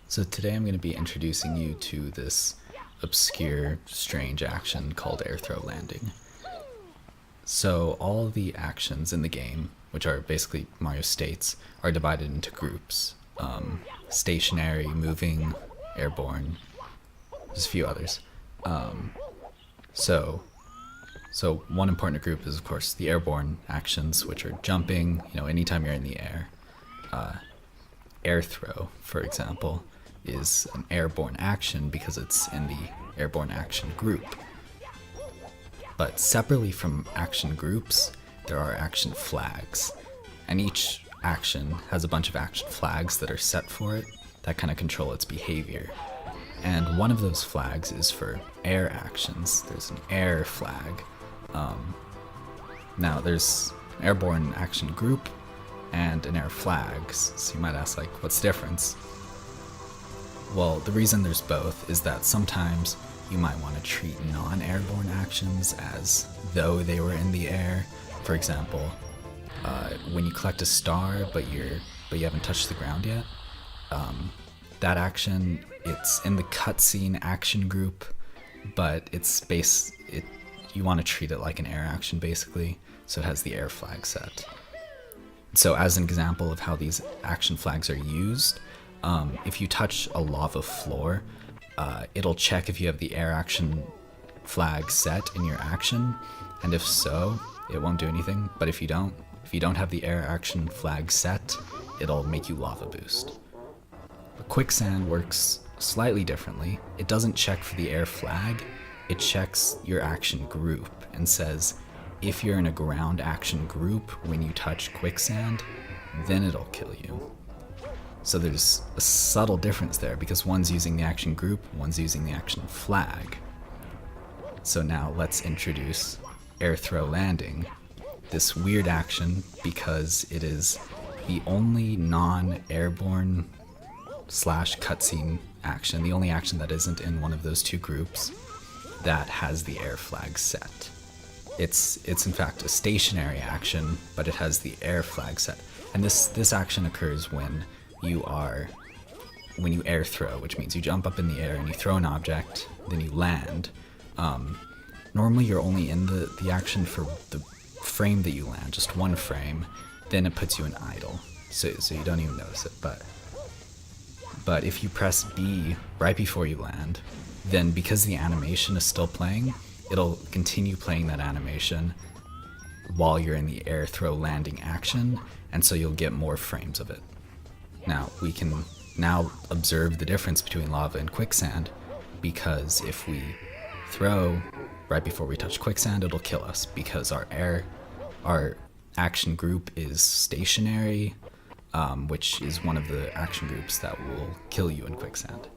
So today I'm going to be introducing you to this obscure, strange action called air throw landing. So all the actions in the game, which are basically Mario states, are divided into groups. Stationary, moving, airborne, there's a few others. So one important group is, of course, the airborne actions, which are jumping, anytime you're in the air. Air throw, for example, is an airborne action because it's in the airborne action group. But separately from action groups, there are action flags. And each action has a bunch of action flags that are set for it that kind of control its behavior. And one of those flags is for air actions. There's an air flag. Now there's an airborne action group and an air flags. So you might ask, what's the difference? Well, the reason there's both is that sometimes you might want to treat non-airborne actions as though they were in the air. For example, when you collect a star but you haven't touched the ground yet, that action, it's in the cutscene action group, but you want to treat it like an air action basically, so it has the air flag set. So as an example of how these action flags are used, if you touch a lava floor, it'll check if you have the air action flag set in your action, and if so, it won't do anything. But if you don't have the air action flag set, it'll make you lava boost. But quicksand works slightly differently. It doesn't check for the air flag, it checks your action group and says, if you're in a ground action group when you touch quicksand, then it'll kill you. So there's a subtle difference there because one's using the action group, one's using the action flag. So now let's introduce air throw landing, this weird action because it is the only non-airborne / cutscene action, the only action that isn't in one of those two groups that has the air flag set. It's in fact a stationary action, but it has the air flag set. And this action occurs when you air throw, which means you jump up in the air and you throw an object, then you land. Normally you're only in the action for the frame that you land, just one frame, then it puts you in idle, so you don't even notice it. But if you press B right before you land, then because the animation is still playing, it'll continue playing that animation while you're in the air throw landing action, and so you'll get more frames of it. Now, we can now observe the difference between lava and quicksand, because if we throw right before we touch quicksand, it'll kill us because our action group is stationary, which is one of the action groups that will kill you in quicksand.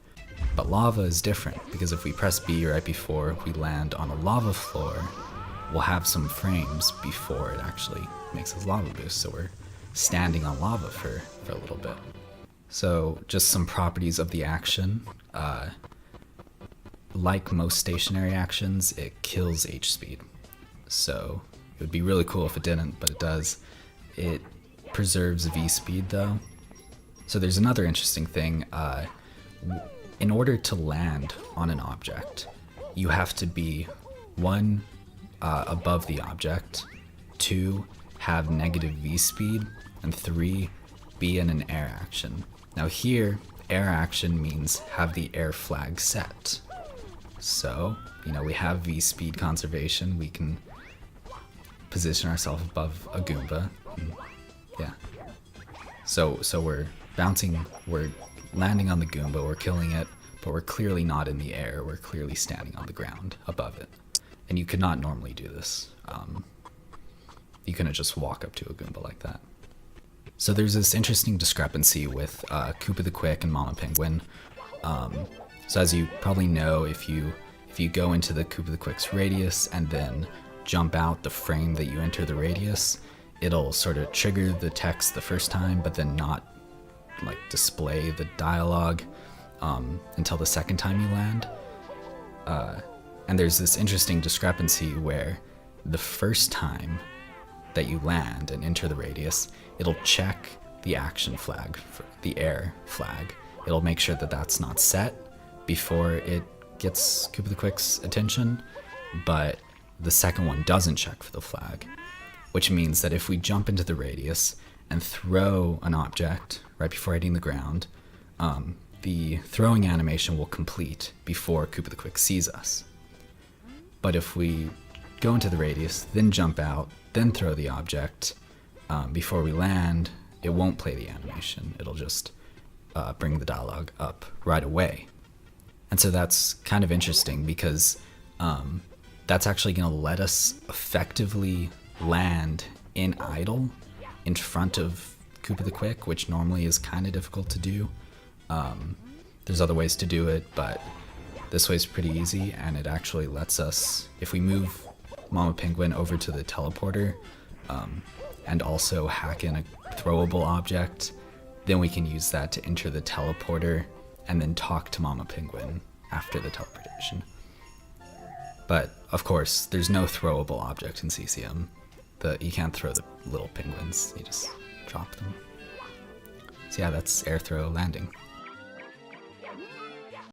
But lava is different, because if we press B right before we land on a lava floor, we'll have some frames before it actually makes us lava boost, so we're standing on lava for a little bit. So just some properties of the action. Like most stationary actions, it kills H-speed. So it would be really cool if it didn't, but it does. It preserves V-speed though. So there's another interesting thing. In order to land on an object, you have to be 1, above the object, 2, have negative V-speed, and 3, be in an air action. Now here, air action means have the air flag set. So, we have V-speed conservation, we can position ourselves above a Goomba. Yeah. So we're bouncing, we're landing on the Goomba, we're killing it, but we're clearly not in the air, we're clearly standing on the ground above it. And you could not normally do this. You couldn't just walk up to a Goomba like that. So there's this interesting discrepancy with Koopa the Quick and Mama Penguin. So as you probably know, if you go into the Koopa the Quick's radius and then jump out the frame that you enter the radius, it'll sort of trigger the text the first time, but then not display the dialogue until the second time you land. And there's this interesting discrepancy where the first time that you land and enter the radius, it'll check the action flag, the air flag, it'll make sure that that's not set before it gets Koopa the Quick's attention, but the second one doesn't check for the flag, which means that if we jump into the radius and throw an object right before hitting the ground, the throwing animation will complete before Koopa the Quick sees us. But if we go into the radius, then jump out, then throw the object before we land, it won't play the animation. It'll just bring the dialogue up right away. And so that's kind of interesting because that's actually going to let us effectively land in idle in front of Koopa the Quick, which normally is kind of difficult to do. There's other ways to do it, but this way's pretty easy, and it actually lets us, if we move Mama Penguin over to the teleporter and also hack in a throwable object, then we can use that to enter the teleporter and then talk to Mama Penguin after the teleportation. But of course, there's no throwable object in CCM. You can't throw the little penguins, you just drop them. So yeah, that's air throw landing.